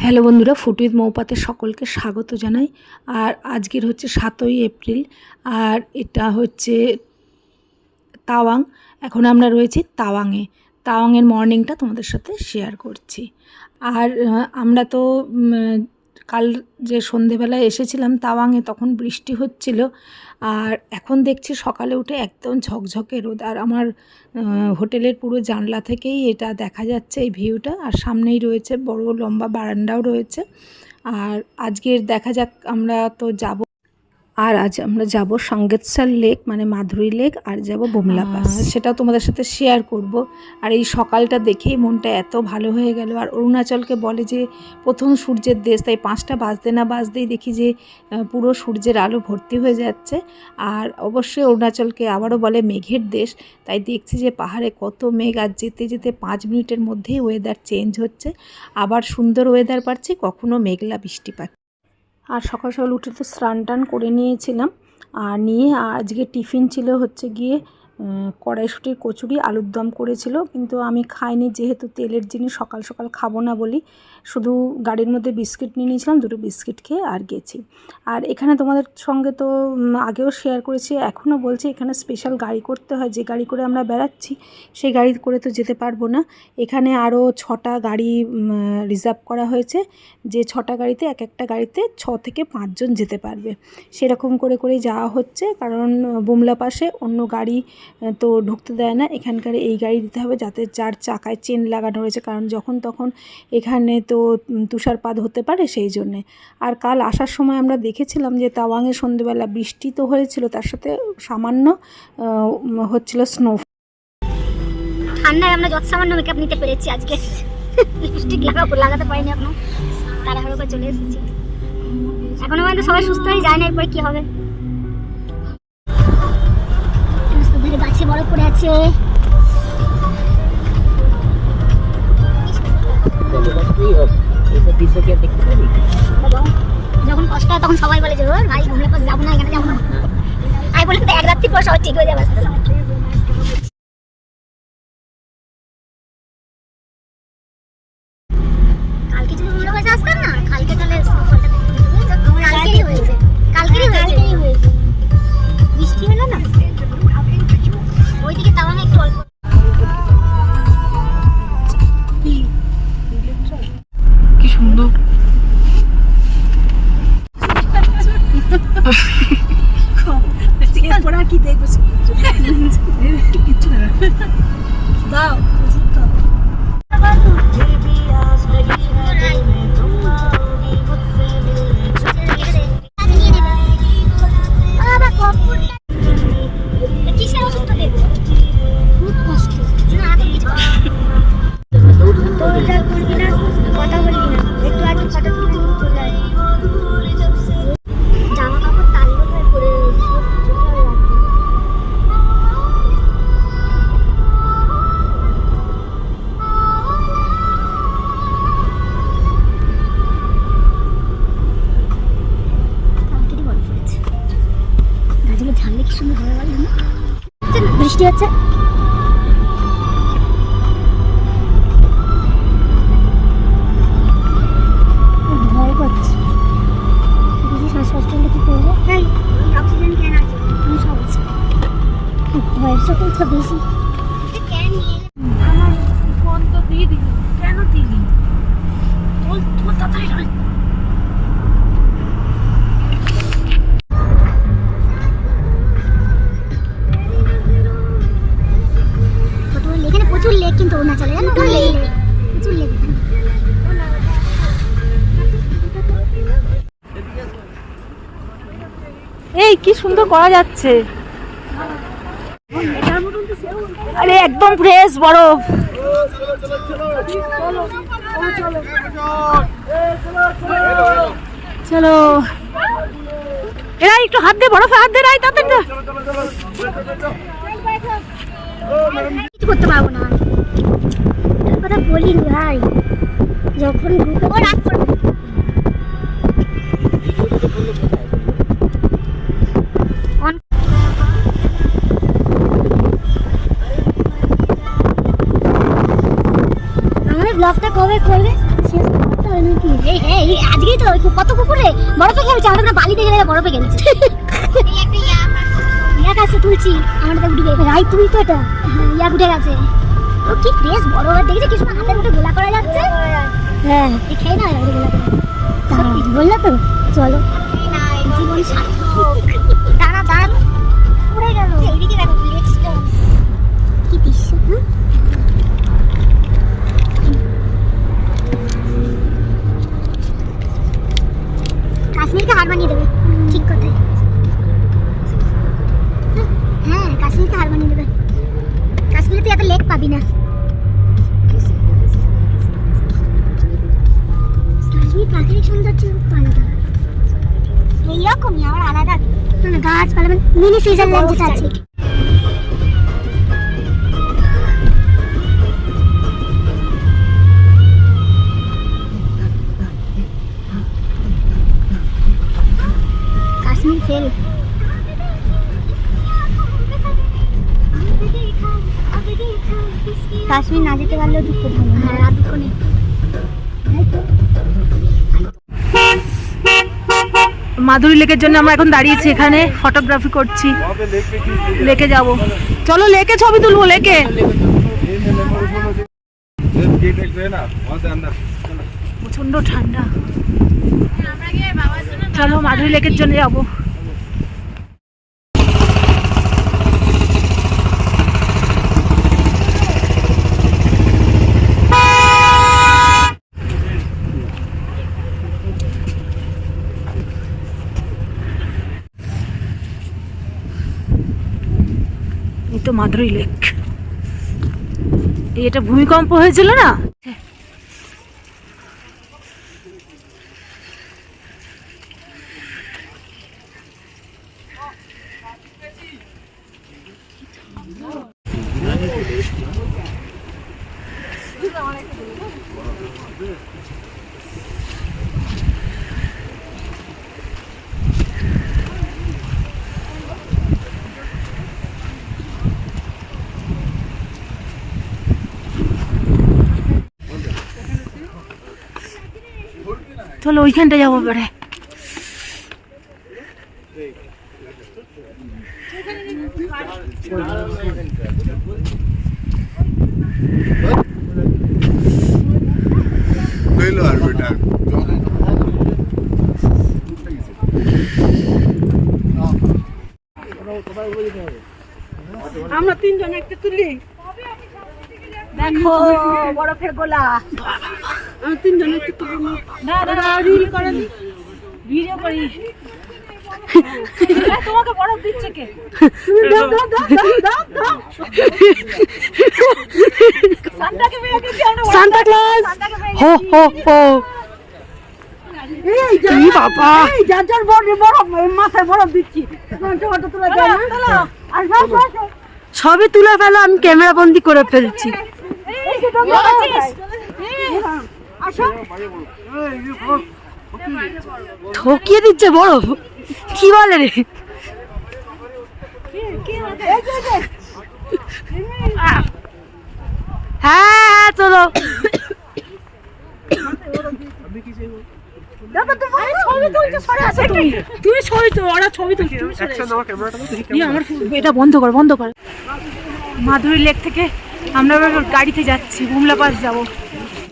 Hello বন্ধুরা, food with মৌপাতে সকলকে স্বাগত জানাই। আর আজকের হচ্ছে 7ই এপ্রিল, আর এটা হচ্ছে তাওয়াং। এখন আমরা রয়েছি তাওয়াংয়ে। তাওয়াংয়ের মর্নিংটা তোমাদের সাথে শেয়ার করছি। আর আমরা তো কাল যে সন্ধেবেলায় এসেছিলাম তাওয়াংয়ে, তখন বৃষ্টি হচ্ছিল। আর এখন দেখছি সকালে উঠে একদম ঝকঝকে রোদ। আর আমার হোটেলের পুরো জানলা থেকেই এটা দেখা যাচ্ছে, এই ভিউটা। আর সামনেই রয়েছে বড় লম্বা বারান্দাও রয়েছে। আর আজকের দেখা যাক, আমরা তো যাব। আর আজ আমরা যাব সাঙ্গেতসার লেক, মানে মাধুরী লেক, আর যাব বুমলা পাস, সেটাও তোমাদের সাথে শেয়ার করব। আর এই সকালটা দেখেই মনটা এত ভালো হয়ে গেল। আর অরুণাচলকে বলে যে প্রথম সূর্যের দেশ, তাই 5টা বাজতে না বাজতেই দেখি যে পুরো সূর্যের আলো ভর্তি হয়ে যাচ্ছে। আর অবশ্যই অরুণাচলকে আবারও বলে মেঘের দেশ, তাই দেখছি যে পাহাড়ে কত মেঘ। আর যেতে যেতে 5 মিনিটের মধ্যেই ওয়েদার চেঞ্জ হচ্ছে, আবার সুন্দর ওয়েদার পাচ্ছি, কখনো মেঘলা বৃষ্টিপাত। আর সকাল সকাল উঠে তো স্নান টান করে নিয়েছিলাম। আর নিয়ে আজকে টিফিন ছিল হচ্ছে গিয়ে কড়াইশুঁটির কচুরি, আলুর দম করেছিল, কিন্তু আমি খাইনি, যেহেতু তেলের জিনিস সকাল সকাল খাবো না বলি। শুধু গাড়ির মধ্যে বিস্কিট নিয়ে নিয়েছিলাম, 2টো বিস্কিট খেয়ে আর গেছি। আর এখানে তোমাদের সঙ্গে তো আগেও শেয়ার করেছি, এখনও বলছি, এখানে স্পেশাল গাড়ি করতে হয়। যে গাড়ি করে আমরা বেড়াচ্ছি সেই গাড়ি করে তো যেতে পারবো না। এখানে আরও 6টা গাড়ি রিজার্ভ করা হয়েছে, যে 6টা গাড়িতে একটা গাড়িতে 6 থেকে 5 জন যেতে পারবে। সেরকম করে করেই যাওয়া হচ্ছে, কারণ বুমলা পাশে অন্য গাড়ি তো ঢুকতে দেয় না। এখানকার এই গাড়ি দিতে হবে, যাতে যার চাকায় চেন লাগানো রয়েছে, কারণ যখন তখন এখানে তো তুষারপাত হতে পারে, সেই জন্যে। আর কাল আসার সময় আমরা দেখেছিলাম যে তাওয়াংয়ে সন্ধ্যেবেলা বৃষ্টি তো হয়েছিল, তার সাথে সামান্য হচ্ছিল স্নো। ঠান্ডায় আমরা যত সামান্য মেকআপ নিতে পেরেছি, আজকে লিপস্টিক লাগাতে পারিনি এখনো, তাড়াহুড়ো করে চলে এসেছি। এখনো পর্যন্ত সবাই সুস্থ হয়ে যায় না, এরপরে কি হবে। গাছে বরফ পড়ে আছে। যখন কষ্ট হয় তখন সবাই বলে যে ভাই ঘুমলে পাশ যাবো না, এখানে যাবো না। আমি বলি তো এক রাত্রি পর সবাই ঠিক হয়ে যাবে আস্তে আস্তে। কালকে যদি ঘুমলে পাশে আসতাম না, কালকে তাহলে কালকেরই হয়েছে, বৃষ্টি হলো না ওইদিকে, তাওয়াংয়ে একটু অল্প। কি সুন্দর কি দেখবো, কিচ্ছু না দাও। বৃষ্টি হচ্ছে, ভয় করছে। শ্বাসকষ্ট হলে কি করবো? অক্সিজেন ক্যান আছে, সব আছে। ভয়ের সাথে তো বেশি আমার ফোন তো দিয়ে দিলি, কেন দিলি? তোল তাড়াতাড়ি। প্রচুর লেক, কিন্তু অরুণাচলে জানো প্রচুর লেক। এই কি সুন্দর করা যাচ্ছে, আরে একদম ফ্রেশ বরফ। চলো, এরা একটু হাত দে, বরফে হাত দে, রাই তাতে কিছু করতে পারবো না, কথা বলিনি ভাই। যখন ঢুকবো রাত করবো। আমাদের ব্লগটা কবে করবে, শেষ করতে হবে নাকি? এই আজকেই তো কত কুকুরে বরফে খেলছে, আমাদের না বালিতে গেলে বরফে খেলছে। ইয়া গাছে তুলছি, আমাদের তো উঠে রাই তুই তো এটা ইয়া উঠে গেছে। ও কি ফ্রেশ বরফ, দেখেছি কিছু হাতের মধ্যে গোলা করা যাচ্ছে। হ্যাঁ এই খেয়ে না গোলা সত্যি বললো তো। চলো জীবন সার্থক। দাঁড়া দাঁড়া উড়ে গেল। এইদিকে দেখো লেটসটা কি দৃশ্য। কাশ্মীরকে হার মানিয়ে দেবে, ঠিক কথাই। হ্যাঁ কাশ্মীরকে হার মানিয়ে দেবে। কাশ্মীরে তুই এত লেক পাবি না। কাশ্মীর প্রাকৃতিক সৌন্দর্য আলাদা, এইরকমই আমার আলাদা গাছপালা, মানে মিনি সুইজারল্যান্ড যেটা আছে। কাশ্মীর ফেল। কাশ্মীর না যেতে পারলেও দুঃখ থাকবে। হ্যাঁ আর দুঃখ নেই। মাধুরী লেকের জন্য আমরা এখন দাঁড়িয়েছি এখানে, ফটোগ্রাফি করছি। লেকে যাব, চলো লেকে ছবি তুলবো। লেকে প্রচন্ড ঠান্ডা, চলো মাধুরী লেকের জন্য যাবো। এই তো মাধুরী লেক। এটা ভূমিকম্প হয়েছিল না, চলো ওইখানটা যাবো এবারে। আমরা তিনজন একটা তুলি, দেখো বরফের গোলা। আমি তিনজন একটু তুলি না, রিল করে নি, ভিডিও করি। তোমাকে বরফ দিচ্ছে কে? সান্তা ক্লজ হো হো হো। এই বাবা, এই যার যার বরফ মাথায় বরফ দিচ্ছি। সবই তুলে ফেলো, আমি ক্যামেরা বন্দি করে ফেলছি। ঠকিয়ে দিচ্ছে বরফ, কি বলে রে? হ্যাঁ চলো। এটা বন্ধ কর, বন্ধ কর। মাধুরী লেক থেকে আমরা গাড়িতে যাচ্ছি, বুমলা পাস যাবো।